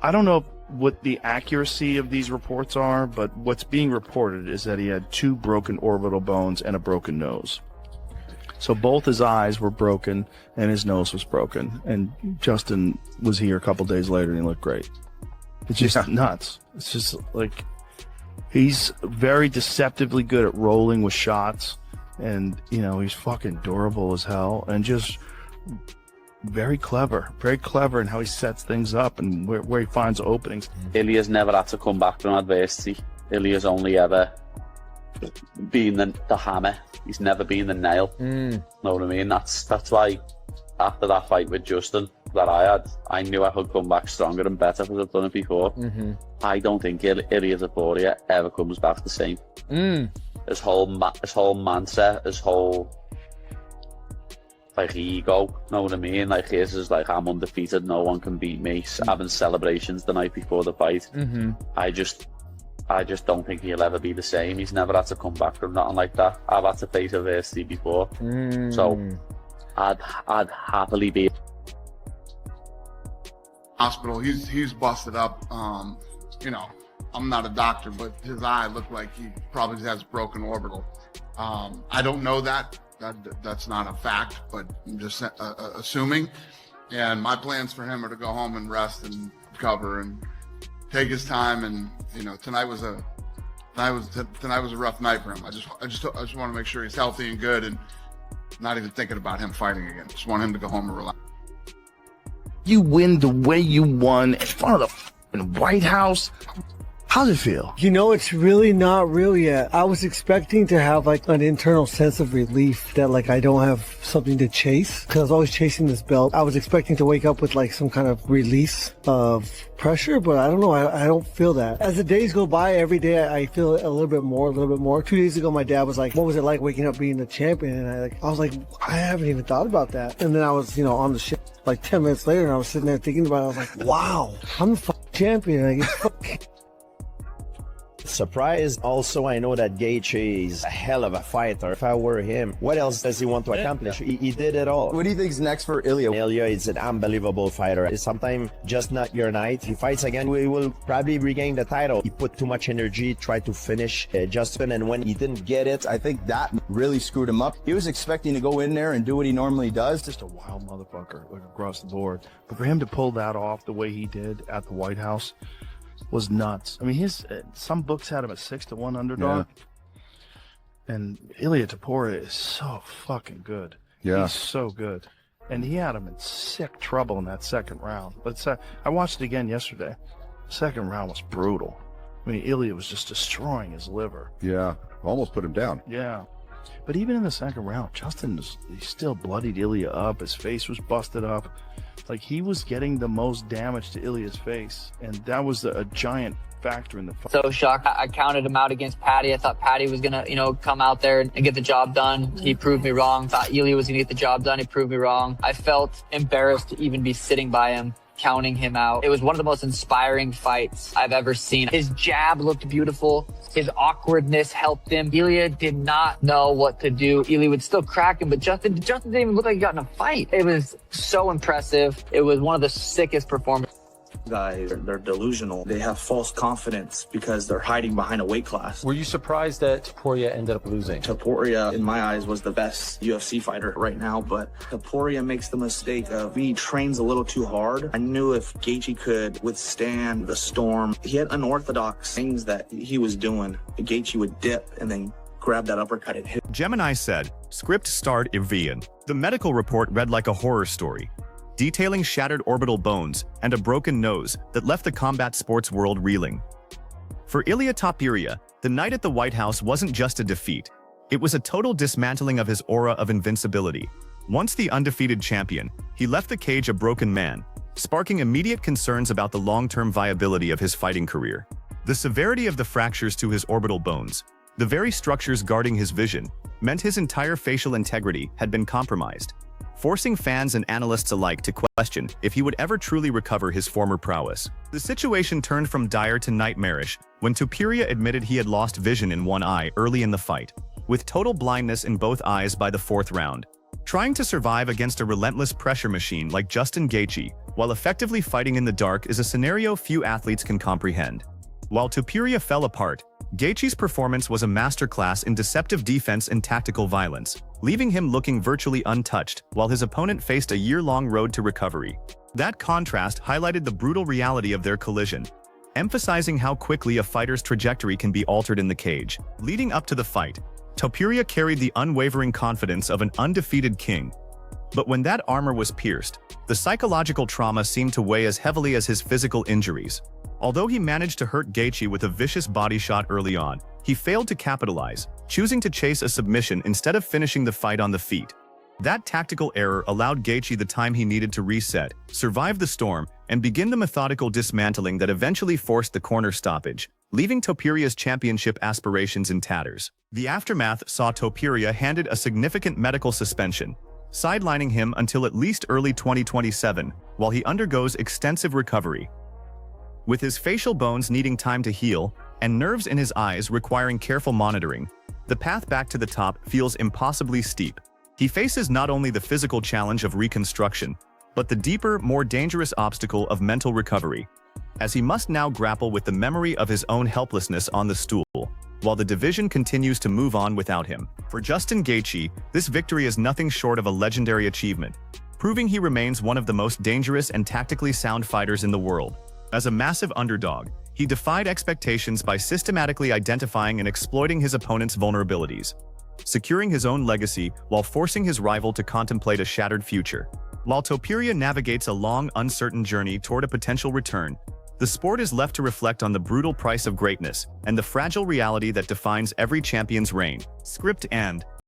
I don't know what the accuracy of these reports are, but what's being reported is that he had 2 broken orbital bones and a broken nose. So both his eyes were broken and his nose was broken. And Justin was here a couple days later and he looked great. It's just nuts. It's just like, he's very deceptively good at rolling with shots. And, you know, he's fucking durable as hell and just very clever in how he sets things up and where he finds openings. Ilia's never had to come back from adversity. Ilia's only ever been the hammer. He's never been the nail. Know what I mean? That's why after that fight with Justin that I had, I knew I could come back stronger and better because I've done it before. I don't think Ilia Topuria ever comes back the same. His whole mindset, his whole like ego, know what I mean? Like his is like, I'm undefeated, no one can beat me. Having celebrations the night before the fight. I just don't think he'll ever be the same. He's never had to come back from nothing like that. I've had to face adversity before, so I'd happily be. Hospital. He's busted up. You know, I'm not a doctor, but his eye looked like he probably has broken orbital. I don't know that. That's not a fact, but I'm just assuming. And my plans for him are to go home and rest and recover and take his time. And you know, tonight was a rough night for him. I just want to make sure he's healthy and good, and not even thinking about him fighting again. Just want him to go home and relax. You win the way you won in front of the fucking White House. How's it feel? You know, it's really not real yet. I was expecting to have like an internal sense of relief that like I don't have something to chase because I was always chasing this belt. I was expecting to wake up with like some kind of release of pressure, but I don't know. I don't feel that. As the days go by, every day I feel a little bit more. 2 days ago, my dad was like, what was it like waking up being the champion? And I was like, I haven't even thought about that. And then I was, you know, on the shit like 10 minutes later and I was sitting there thinking about it. I was like, wow, I'm the fucking champion. Like, it's Surprise. Also, I know that Gaethje is a hell of a fighter. If I were him, what else does he want to accomplish? He did it all. What do you think is next for Ilia? Ilia is an unbelievable fighter. It's sometimes just not your night. He fights again, we will probably regain the title. He put too much energy, tried to finish Justin, and when he didn't get it, I think that really screwed him up. He was expecting to go in there and do what he normally does. Just a wild motherfucker, like across the board. But for him to pull that off the way he did at the White House was nuts. I mean, his some books had him a 6-1 underdog, and Ilia Topuria is so fucking good. Yeah, he's so good, and he had him in sick trouble in that second round. But I watched it again yesterday. The second round was brutal. I mean, Ilia was just destroying his liver. Yeah, almost put him down. Yeah, but even in the second round, he still bloodied Ilia up. His face was busted up. Like, he was getting the most damage to Ilia's face, and that was a giant factor in the fight. So shocked. I counted him out against Patty. I thought Patty was gonna, you know, come out there and get the job done. He proved me wrong. Thought Ilia was gonna get the job done. He proved me wrong. I felt embarrassed to even be sitting by him, counting him out. It was one of the most inspiring fights I've ever seen. His jab looked beautiful. His awkwardness helped him. Ilia did not know what to do. Ilia would still crack him, but Justin didn't even look like he got in a fight. It was so impressive. It was one of the sickest performances. Guys, they're delusional. They have false confidence because they're hiding behind a weight class. Were you surprised that Topuria ended up losing? Topuria, in my eyes, was the best UFC fighter right now, but Topuria makes the mistake of he trains a little too hard. I knew if Gaethje could withstand the storm, he had unorthodox things that he was doing. Gaethje would dip and then grab that uppercut and hit. Gemini said, script starred Evian. The medical report read like a horror story, detailing shattered orbital bones and a broken nose that left the combat sports world reeling. For Ilia Topuria, the night at the White House wasn't just a defeat. It was a total dismantling of his aura of invincibility. Once the undefeated champion, he left the cage a broken man, sparking immediate concerns about the long-term viability of his fighting career. The severity of the fractures to his orbital bones, the very structures guarding his vision, meant his entire facial integrity had been compromised, forcing fans and analysts alike to question if he would ever truly recover his former prowess. The situation turned from dire to nightmarish when Topuria admitted he had lost vision in one eye early in the fight, with total blindness in both eyes by the fourth round. Trying to survive against a relentless pressure machine like Justin Gaethje, while effectively fighting in the dark, is a scenario few athletes can comprehend. While Topuria fell apart, Gaethje's performance was a masterclass in deceptive defense and tactical violence, leaving him looking virtually untouched while his opponent faced a year-long road to recovery. That contrast highlighted the brutal reality of their collision, emphasizing how quickly a fighter's trajectory can be altered in the cage. Leading up to the fight, Topuria carried the unwavering confidence of an undefeated king. But when that armor was pierced, the psychological trauma seemed to weigh as heavily as his physical injuries. Although he managed to hurt Gaethje with a vicious body shot early on, he failed to capitalize, choosing to chase a submission instead of finishing the fight on the feet. That tactical error allowed Gaethje the time he needed to reset, survive the storm, and begin the methodical dismantling that eventually forced the corner stoppage, leaving Topuria's championship aspirations in tatters. The aftermath saw Topuria handed a significant medical suspension, sidelining him until at least early 2027, while he undergoes extensive recovery. With his facial bones needing time to heal, and nerves in his eyes requiring careful monitoring, the path back to the top feels impossibly steep. He faces not only the physical challenge of reconstruction, but the deeper, more dangerous obstacle of mental recovery, as he must now grapple with the memory of his own helplessness on the stool, while the division continues to move on without him. For Justin Gaethje, this victory is nothing short of a legendary achievement, proving he remains one of the most dangerous and tactically sound fighters in the world. As a massive underdog, he defied expectations by systematically identifying and exploiting his opponent's vulnerabilities, securing his own legacy while forcing his rival to contemplate a shattered future. While Topuria navigates a long, uncertain journey toward a potential return, the sport is left to reflect on the brutal price of greatness and the fragile reality that defines every champion's reign. Script and